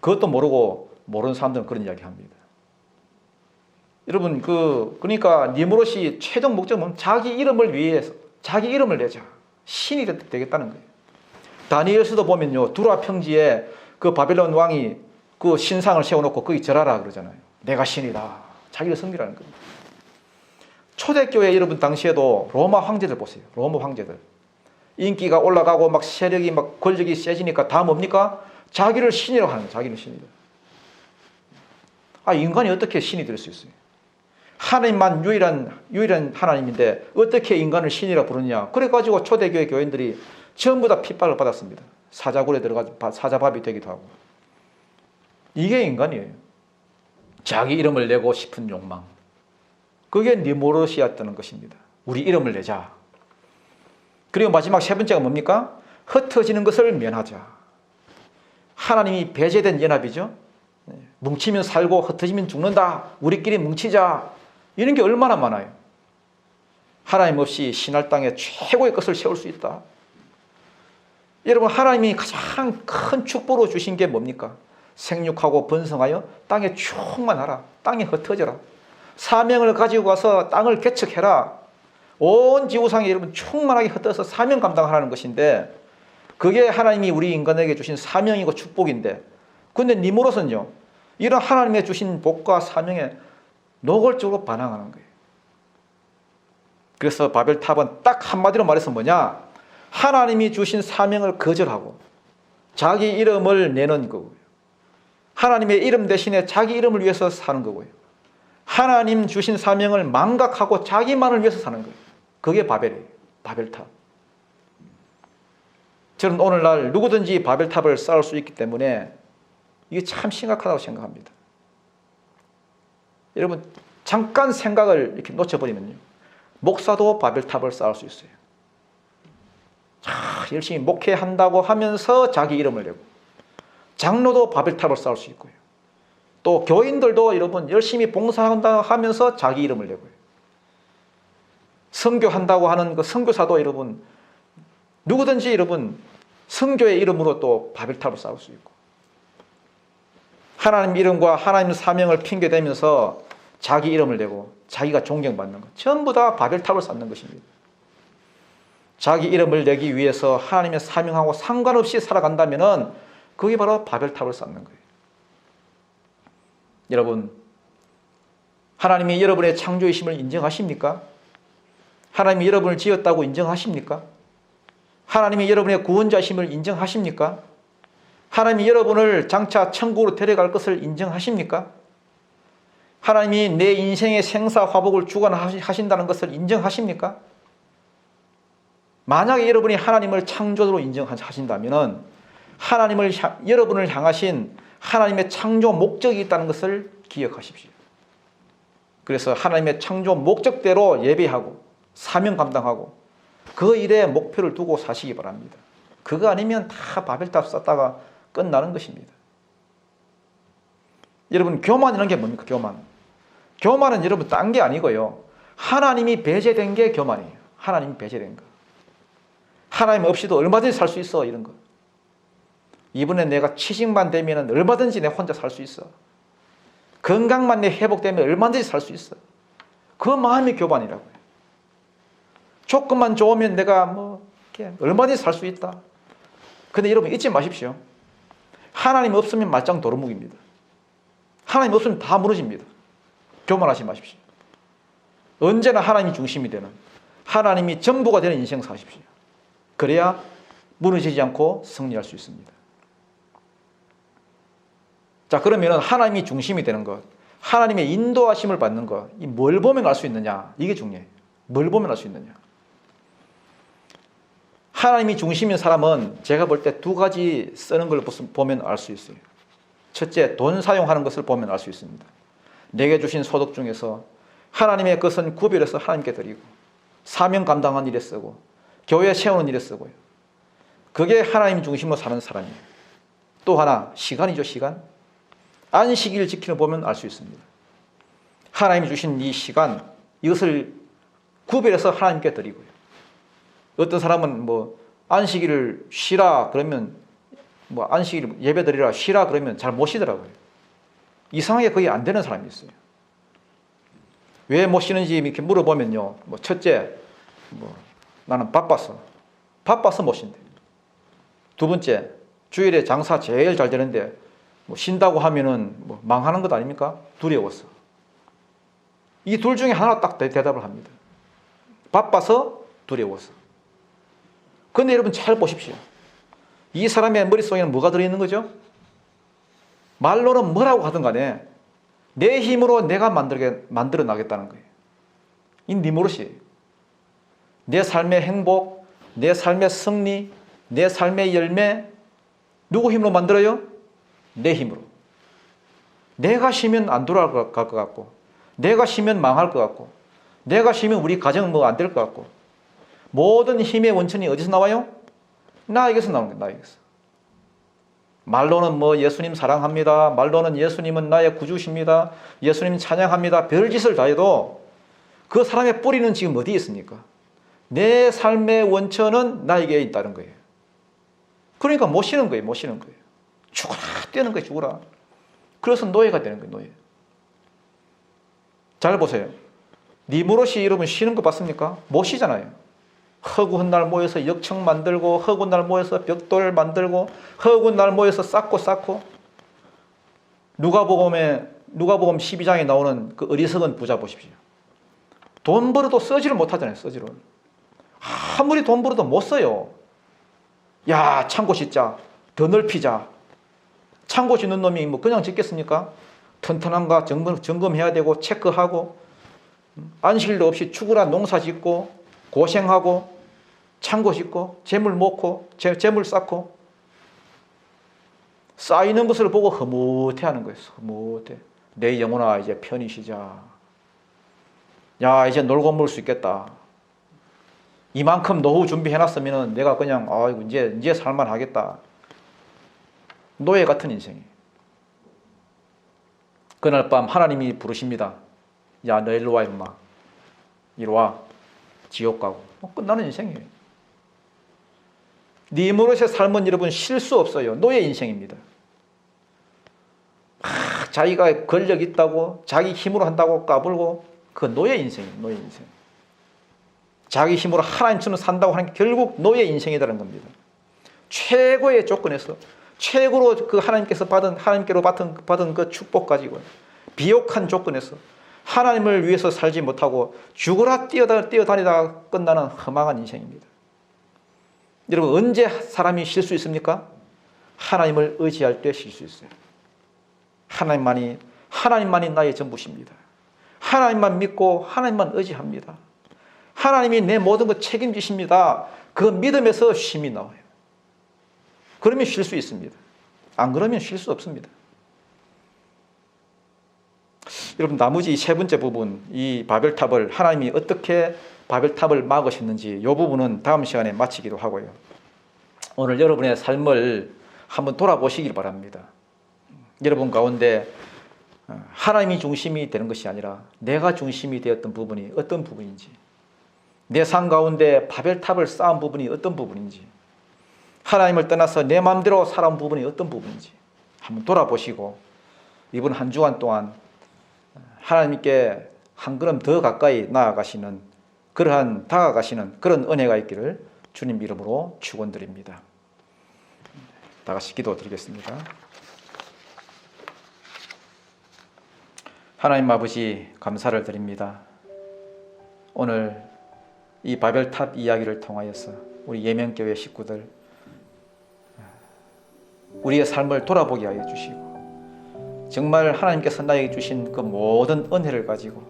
그것도 모르는 사람들은 그런 이야기 합니다. 여러분, 그러니까 니무롯이 최종 목적은 자기 이름을 위해서, 자기 이름을 내자. 신이 되겠다는 거예요. 다니엘서도 보면요, 두라 평지에 그 바벨론 왕이 그 신상을 세워놓고 거기 절하라 그러잖아요. 내가 신이다. 자기를 섬기라는 겁니다. 초대교회 여러분 당시에도 로마 황제들 보세요. 로마 황제들. 인기가 올라가고 막 세력이 막 권력이 세지니까 다 뭡니까? 자기를 신이라고 하는 거예요. 자기는 신이다. 인간이 어떻게 신이 될 수 있어요? 하나님만 유일한 하나님인데 어떻게 인간을 신이라 부르느냐. 그래가지고 초대교회 교인들이 전부 다 핍박을 받았습니다. 사자굴에 들어가서 사자밥이 되기도 하고. 이게 인간이에요. 자기 이름을 내고 싶은 욕망. 그게 니무롯이었다는 것입니다. 우리 이름을 내자. 그리고 마지막 세 번째가 뭡니까? 흩어지는 것을 면하자. 하나님이 배제된 연합이죠. 뭉치면 살고 흩어지면 죽는다. 우리끼리 뭉치자. 이런 게 얼마나 많아요. 하나님 없이 신할 땅에 최고의 것을 세울 수 있다. 여러분, 하나님이 가장 큰 축복으로 주신 게 뭡니까? 생육하고 번성하여 땅에 충만하라. 땅에 흩어져라. 사명을 가지고 가서 땅을 개척해라. 온 지구상에 여러분 충만하게 흩어서 사명 감당하라는 것인데, 그게 하나님이 우리 인간에게 주신 사명이고 축복인데, 근데 니무롯은요, 이런 하나님의 주신 복과 사명에 노골적으로 반항하는 거예요. 그래서 바벨탑은 딱 한마디로 말해서 뭐냐? 하나님이 주신 사명을 거절하고 자기 이름을 내는 거고요. 하나님의 이름 대신에 자기 이름을 위해서 사는 거고요. 하나님 주신 사명을 망각하고 자기만을 위해서 사는 거예요. 그게 바벨이에요. 바벨탑. 저는 오늘날 누구든지 바벨탑을 쌓을 수 있기 때문에 이게 참 심각하다고 생각합니다. 여러분, 잠깐 생각을 이렇게 놓쳐버리면요, 목사도 바벨탑을 쌓을 수 있어요. 열심히 목회한다고 하면서 자기 이름을 내고, 장로도 바벨탑을 쌓을 수 있고요. 또 교인들도 여러분 열심히 봉사한다고 하면서 자기 이름을 내고요. 선교한다고 하는 그 선교사도 여러분 누구든지 여러분 선교의 이름으로 또 바벨탑을 쌓을 수 있고, 하나님 이름과 하나님 사명을 핑계대면서 자기 이름을 내고 자기가 존경받는 것, 전부 다 바벨탑을 쌓는 것입니다. 자기 이름을 내기 위해서 하나님의 사명하고 상관없이 살아간다면 그게 바로 바벨탑을 쌓는 거예요. 여러분, 하나님이 여러분의 창조이심을 인정하십니까? 하나님이 여러분을 지었다고 인정하십니까? 하나님이 여러분의 구원자심을 인정하십니까? 하나님이 여러분을 장차 천국으로 데려갈 것을 인정하십니까? 하나님이 내 인생의 생사화복을 주관하신다는 것을 인정하십니까? 만약에 여러분이 하나님을 창조주로 인정하신다면 여러분을 향하신 하나님의 창조 목적이 있다는 것을 기억하십시오. 그래서 하나님의 창조 목적대로 예배하고 사명 감당하고 그 일에 목표를 두고 사시기 바랍니다. 그거 아니면 다 바벨탑 쌓다가 끝나는 것입니다. 여러분, 교만이라는 게 뭡니까? 교만은 여러분 딴 게 아니고요, 하나님이 배제된 게 교만이에요. 하나님이 배제된 거. 하나님 없이도 얼마든지 살 수 있어, 이런 거. 이번에 내가 취직만 되면 얼마든지 내 혼자 살 수 있어. 건강만 내 회복되면 얼마든지 살 수 있어. 그 마음이 교만이라고요. 조금만 좋으면 내가 얼마든지 살 수 있다. 근데 여러분 잊지 마십시오. 하나님 없으면 말짱 도루묵입니다. 하나님 없으면 다 무너집니다. 교만하지 마십시오. 언제나 하나님이 중심이 되는, 하나님이 전부가 되는 인생 사십시오. 그래야 무너지지 않고 승리할 수 있습니다. 자, 그러면 하나님이 중심이 되는 것, 하나님의 인도하심을 받는 것, 뭘 보면 알 수 있느냐? 이게 중요해요. 뭘 보면 알 수 있느냐? 하나님이 중심인 사람은 제가 볼 때 두 가지 쓰는 걸 보면 알 수 있어요. 첫째, 돈 사용하는 것을 보면 알 수 있습니다. 내게 주신 소득 중에서 하나님의 것은 구별해서 하나님께 드리고, 사명 감당한 일에 쓰고, 교회 세우는 일에 쓰고요. 그게 하나님 중심으로 사는 사람이에요. 또 하나, 시간이죠, 시간. 안식일 지키는 보면 알 수 있습니다. 하나님이 주신 이 시간, 이것을 구별해서 하나님께 드리고요. 어떤 사람은 뭐 안식일을 쉬라 그러면 뭐 안식일 예배 드리라 쉬라 그러면 잘 못 쉬더라고요. 이상하게 거의 안 되는 사람이 있어요. 왜 못 쉬는지 이렇게 물어보면요. 뭐 첫째, 뭐 나는 바빠서 못 쉰대. 두 번째, 주일에 장사 제일 잘 되는데 뭐 쉰다고 하면은 뭐 망하는 것 아닙니까? 두려워서. 이 둘 중에 하나 딱 대답을 합니다. 바빠서, 두려워서. 그런데 여러분 잘 보십시오. 이 사람의 머릿속에는 뭐가 들어있는 거죠? 말로는 뭐라고 하든 간에 내 힘으로 내가 만들어 나겠다는 거예요. 이 니모르시예요. 내 삶의 행복, 내 삶의 승리, 내 삶의 열매, 누구 힘으로 만들어요? 내 힘으로. 내가 쉬면 안 돌아갈 것 같고, 내가 쉬면 망할 것 같고, 내가 쉬면 우리 가정은 뭐 안 될 것 같고, 모든 힘의 원천이 어디서 나와요? 나에게서 나오는 거예요. 나에게서. 말로는 뭐 예수님 사랑합니다. 말로는 예수님은 나의 구주십니다. 예수님 찬양합니다. 별짓을 다 해도 그 사람의 뿌리는 지금 어디에 있습니까? 내 삶의 원천은 나에게 있다는 거예요. 그러니까 못 쉬는 거예요. 못 쉬는 거예요. 죽어라 뛰는 거예요. 죽어라. 그래서 노예가 되는 거예요. 노예. 잘 보세요. 니무롯이 여러분 쉬는 거 봤습니까? 못 쉬잖아요. 허구한 날 모여서 역청 만들고, 허구한 날 모여서 벽돌 만들고, 허구한 날 모여서 쌓고. 누가복음 12장에 나오는 그 어리석은 부자 보십시오. 돈 벌어도 쓰지를 못하잖아요. 쓰지를. 아무리 돈 벌어도 못 써요. 야, 창고 짓자. 더 넓히자. 창고 짓는 놈이 뭐 그냥 짓겠습니까? 튼튼한가 점검해야 되고 체크하고, 안식일도 없이 죽으라 농사 짓고 고생하고 창고 짓고 재물 모고 재물 쌓고, 쌓이는 것을 보고 흐뭇해하는 거예요. 흐뭇해. 내 영혼아 이제 편히 쉬자. 야, 이제 놀고 먹을 수 있겠다. 이만큼 노후 준비해놨으면 내가 그냥 아이고 이제 살만하겠다. 노예 같은 인생이에요. 그날 밤 하나님이 부르십니다. 야, 너 일로 와 임마. 이리 와. 지옥 가고. 끝나는 인생이에요. 니무롯의 삶은 여러분 쉴 수 없어요. 노예 인생입니다. 자기가 권력 있다고 자기 힘으로 한다고 까불고, 그 노예 인생이에요. 노예 인생. 자기 힘으로 하나님처럼 산다고 하는 게 결국 노예 인생이라는 겁니다. 최고의 조건에서 최고로 그 하나님께로 받은 그 축복 가지고 비옥한 조건에서 하나님을 위해서 살지 못하고 죽으라 뛰어다니다가 끝나는 허망한 인생입니다. 여러분 언제 사람이 쉴 수 있습니까? 하나님을 의지할 때 쉴 수 있어요. 하나님만이 나의 전부십니다. 하나님만 믿고 하나님만 의지합니다. 하나님이 내 모든 것 책임지십니다. 그 믿음에서 쉼이 나와요. 그러면 쉴 수 있습니다. 안 그러면 쉴 수 없습니다. 여러분 나머지 세 번째 부분, 이 바벨탑을 하나님이 어떻게 바벨탑을 막으셨는지 이 부분은 다음 시간에 마치기로 하고요. 오늘 여러분의 삶을 한번 돌아보시길 바랍니다. 여러분 가운데 하나님이 중심이 되는 것이 아니라 내가 중심이 되었던 부분이 어떤 부분인지, 내 삶 가운데 바벨탑을 쌓은 부분이 어떤 부분인지, 하나님을 떠나서 내 마음대로 살아온 부분이 어떤 부분인지 한번 돌아보시고 이번 한 주간 동안 하나님께 한 걸음 더 가까이 다가가시는 그런 은혜가 있기를 주님 이름으로 축원드립니다. 다 같이 기도드리겠습니다. 하나님 아버지 감사를 드립니다. 오늘 이 바벨탑 이야기를 통하여서 우리 예명교회 식구들 우리의 삶을 돌아보게 하여 주시고, 정말 하나님께서 나에게 주신 그 모든 은혜를 가지고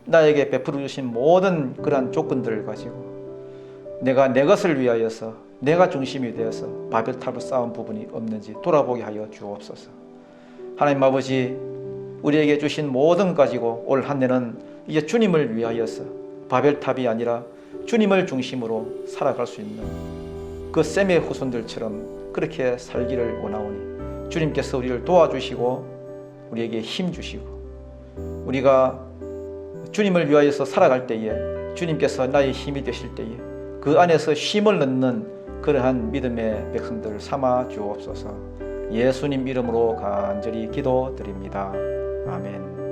나에게 베풀어 주신 모든 그러한 조건들을 가지고 내가 내 것을 위하여서 내가 중심이 되어서 바벨탑을 쌓은 부분이 없는지 돌아보게 하여 주옵소서. 하나님 아버지 우리에게 주신 모든 것 가지고 올 한 해는 이제 주님을 위하여서 바벨탑이 아니라 주님을 중심으로 살아갈 수 있는 그 셈의 후손들처럼 그렇게 살기를 원하오니 주님께서 우리를 도와주시고 우리에게 힘 주시고 우리가 주님을 위하여서 살아갈 때에 주님께서 나의 힘이 되실 때에 그 안에서 쉼을 넣는 그러한 믿음의 백성들을 삼아 주옵소서. 예수님 이름으로 간절히 기도드립니다. 아멘.